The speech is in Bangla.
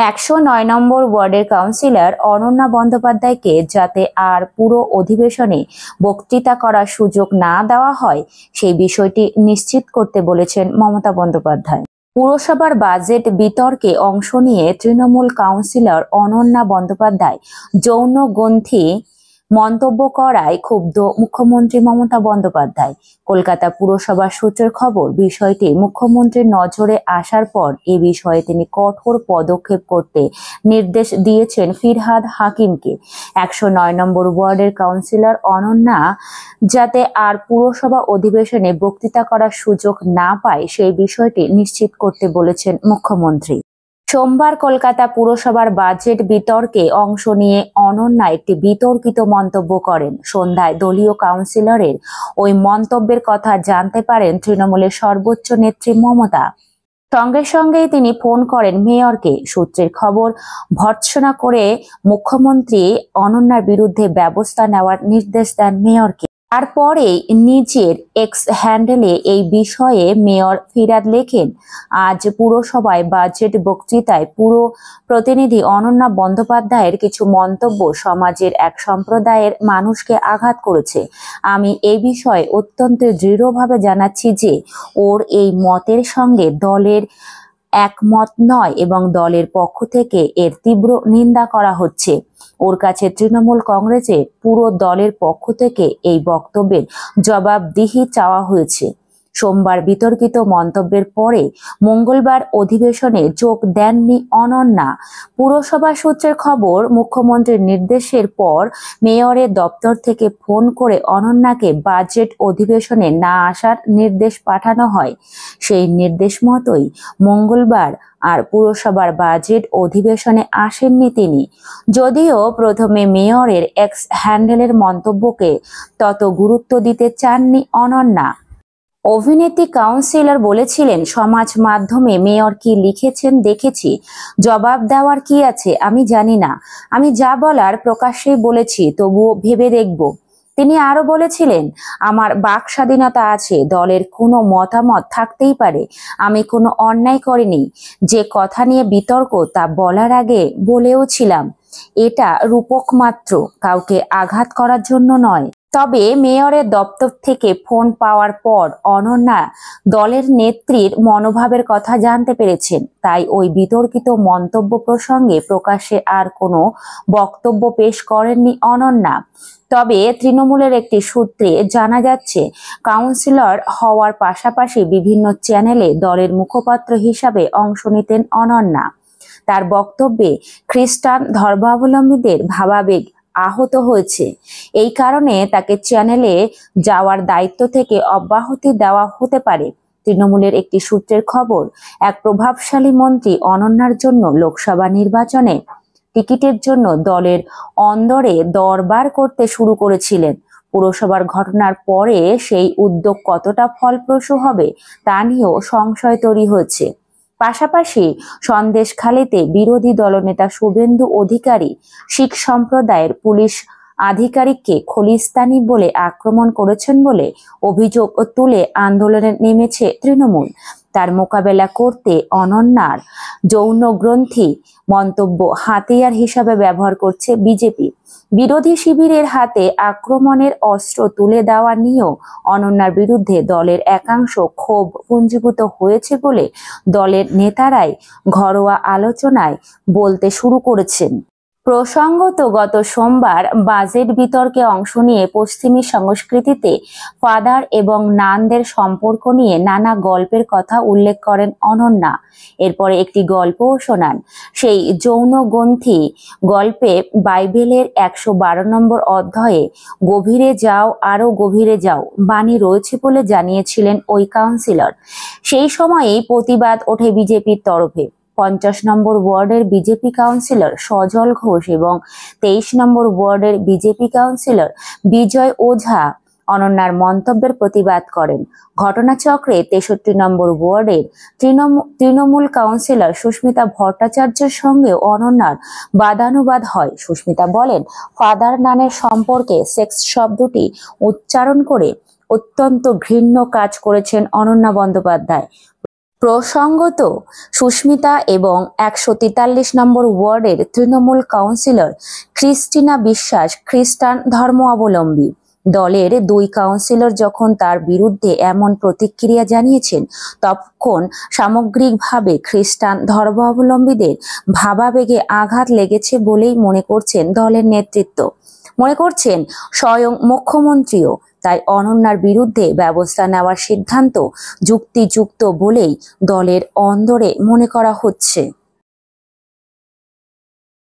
109 নম্বর ওয়ার্ডের কাউন্সিলর অনন্যা বন্দ্যোপাধ্যায়কে যাতে আর পুরো অধিবেশনে বক্তৃতা করার সুযোগ না দেওয়া হয় সেই বিষয়টি নিশ্চিত করতে বলেছেন মমতা বন্দ্যোপাধ্যায়। পুরসভার বাজেট বিতর্কে অংশ নিয়ে তৃণমূল কাউন্সিলর অনন্যা বন্দ্যোপাধ্যায় যৌনগ্রন্থি মন্তব্য করায় ক্ষুব্ধ মুখ্যমন্ত্রী মমতা বন্দ্যোপাধ্যায়। কলকাতা পুরসভার সূত্রের খবর, বিষয়টি মুখ্যমন্ত্রীর নজরে আসার পর এ বিষয়ে তিনি কঠোর পদক্ষেপ করতে নির্দেশ দিয়েছেন ফিরহাদ হাকিমকে। 109 নম্বর ওয়ার্ডের কাউন্সিলর অনন্যা যাতে আর পুরসভা অধিবেশনে বক্তৃতা করার সুযোগ না পায় সেই বিষয়টি নিশ্চিত করতে বলেছেন মুখ্যমন্ত্রী। সোমবার কলকাতা পুরসভার বাজেট বিতর্কে অংশ নিয়ে অনন্যা একটি বিতর্কিত মন্তব্য করেন। সন্ধ্যায় দলীয় কাউন্সিলরের ওই মন্তব্যের কথা জানতে পারেন তৃণমূলের সর্বোচ্চ নেত্রী মমতা। সঙ্গে সঙ্গেই তিনি ফোন করেন মেয়রকে। সূত্রের খবর, ভর্ৎসনা করে মুখ্যমন্ত্রী অনন্যার বিরুদ্ধে ব্যবস্থা নেওয়ার নির্দেশ দেন মেয়রকে। তারপরেই নিজের এক্স হ্যান্ডেলে এই বিষয়ে মেয়র ফিরহাদ লেখেন, আজ পুরসভায় বাজেট বক্তৃতায় পুরো প্রতিনিধি অনন্যা বন্দ্যোপাধ্যায়ের কিছু মন্তব্য সমাজের এক সম্প্রদায়ের মানুষকে আঘাত করেছে। আমি এই বিষয়ে অত্যন্ত দৃঢ়ভাবে জানাচ্ছি যে ওর এই মতের সঙ্গে দলের একমত নয় এবং দলের পক্ষ থেকে এর তীব্র নিন্দা করা হচ্ছে। ওর কাছে তৃণমূল কংগ্রেসের পুরো দলের পক্ষ থেকে এই বক্তব্যের জবাবদিহি চাওয়া হয়েছে। সোমবার বিতর্কিত মন্তব্যের পরে মঙ্গলবার অধিবেশনে যোগ দেননি অনন্যা। পুরসভা সূত্রের খবর, মুখ্যমন্ত্রীর নির্দেশের পর মেয়রের দপ্তর থেকে ফোন করে অনন্যাকে বাজেট অধিবেশনে না আসার নির্দেশ পাঠানো হয়। সেই নির্দেশ মতোই মঙ্গলবার আর পুরসভার বাজেট অধিবেশনে আসেননি তিনি। যদিও প্রথমে মেয়রের এক্স হ্যান্ডেলের মন্তব্যকে তত গুরুত্ব দিতে চাননি অনন্যা। অভিনেত্রী কাউন্সিলর বলেছিলেন, সমাজ মাধ্যমে মেয়র কি লিখেছেন দেখেছি, জবাব দেওয়ার কি আছে আমি জানি না। আমি যা বলার প্রকাশ্যেই বলেছি, তবুও ভেবে দেখব। তিনি আরো বলেছিলেন, আমার বাক স্বাধীনতা আছে, দলের কোনো মতামত থাকতেই পারে। আমি কোনো অন্যায় করিনি। যে কথা নিয়ে বিতর্ক তা বলার আগে বলেও ছিলাম, এটা রূপক মাত্র, কাউকে আঘাত করার জন্য নয়। তবে মেয়রের দপ্তর থেকে ফোন পাওয়ার পর অনন্যা দলের নেত্রীর মনোভাবের কথা জানতে পেরেছেন। তাই ওই বিতর্কিত মন্তব্য প্রসঙ্গে প্রকাশ্যে আর কোনো বক্তব্য পেশ করেননি অনন্যা। তবে তৃণমূলের একটি সূত্রে জানা যাচ্ছে, কাউন্সিলর হওয়ার পাশাপাশি বিভিন্ন চ্যানেলে দলের মুখপাত্র হিসাবে অংশ নিতেন অনন্যা। তার বক্তব্যে খ্রিস্টান ধর্মাবলম্বীদের ভাবাবেগ আহত হয়েছে। এই কারণে তাকে চ্যানেলে যাওয়ার দায়িত্ব থেকে অব্যাহতি দেওয়া হতে পারে। তৃণমূলের একটি সূত্রের খবর, এক প্রভাবশালী মন্ত্রী অনন্যার জন্য লোকসভা নির্বাচনে টিকিটের জন্য দলের অন্দরে দরবার করতে শুরু করেছিলেন। পুরসভার ঘটনার পরে সেই উদ্যোগ কতটা ফলপ্রসূ হবে তা নিয়েও সংশয় তৈরি হয়েছে। পাশাপাশি সন্দেশখালীতে বিরোধী দলনেতা শুভেন্দু অধিকারী শিখ সম্প্রদায়ের পুলিশ আধিকারিককে খলিস্তানি বলে আক্রমণ করেছেন বলে অভিযোগ তুলে আন্দোলনে নেমেছে তৃণমূল। তার মোকাবেলা করতে অনন্যার যৌনগ্রন্থি মন্তব্য হাতিয়ার হিসাবে ব্যবহার করছে বিজেপি। বিরোধী শিবিরের হাতে আক্রমণের অস্ত্র তুলে দেওয়া নিয়েও অনন্যার বিরুদ্ধে দলের একাংশ ক্ষোভ পুঞ্জীভূত হয়েছে বলে দলের নেতারাই ঘরোয়া আলোচনায় বলতে শুরু করেছেন। প্রসঙ্গত, গত সোমবার বাজেট বিতর্কে অংশ নিয়ে পশ্চিমী সংস্কৃতিতে ফাদার এবং নানদের সম্পর্ক নিয়ে নানা গল্পের কথা উল্লেখ করেন অনন্যা। এরপরে একটি গল্পও শোনান। সেই যৌনগ্রন্থি গল্পে বাইবেলের 112 নম্বর অধ্যায়ে গভীরে যাও, আরো গভীরে যাও বাণী রয়েছে বলে জানিয়েছিলেন ওই কাউন্সিলর। সেই সময়েই প্রতিবাদ ওঠে বিজেপির তরফে। 50 নম্বর ওয়ার্ডের বিজেপি কাউন্সিলর সজল ঘোষ এবং 23 নম্বর ওয়ার্ডের বিজেপি কাউন্সিলর বিজয় ওঝা অনন্যার মন্তব্যের প্রতিবাদ করেন। ঘটনাচক্রে 63 নম্বর ওয়ার্ডের তৃণমূল কাউন্সিলর সুস্মিতা ভট্টাচার্যের সঙ্গে অনন্যার বাদানুবাদ হয়। সুস্মিতা বলেন, ফাদার নানের সম্পর্কে সেক্স শব্দটি উচ্চারণ করে অত্যন্ত ঘৃণ্য কাজ করেছেন অনন্যা বন্দ্যোপাধ্যায়। প্রসঙ্গত, সুস্মিতা এবং 143 নম্বর ওয়ার্ডের তৃণমূল কাউন্সিলর ক্রিস্টিনা বিশ্বাস খ্রিস্টান ধর্মাবলম্বী। দলের 2 কাউন্সিলর যখন তার বিরুদ্ধে এমন প্রতিক্রিয়া জানিয়েছেন, তখন সামগ্রিকভাবে খ্রিস্টান ধর্মাবলম্বীদের ভাবাবেগে আঘাত লেগেছে বলেই মনে করছেন দলের নেতৃত্ব। মনে করছেন স্বয়ং মুখ্যমন্ত্রীও। তাই অনন্যার বিরুদ্ধে ব্যবস্থা নেওয়ার সিদ্ধান্ত যুক্তিযুক্ত বলেই দলের অন্দরে মনে করা হচ্ছে।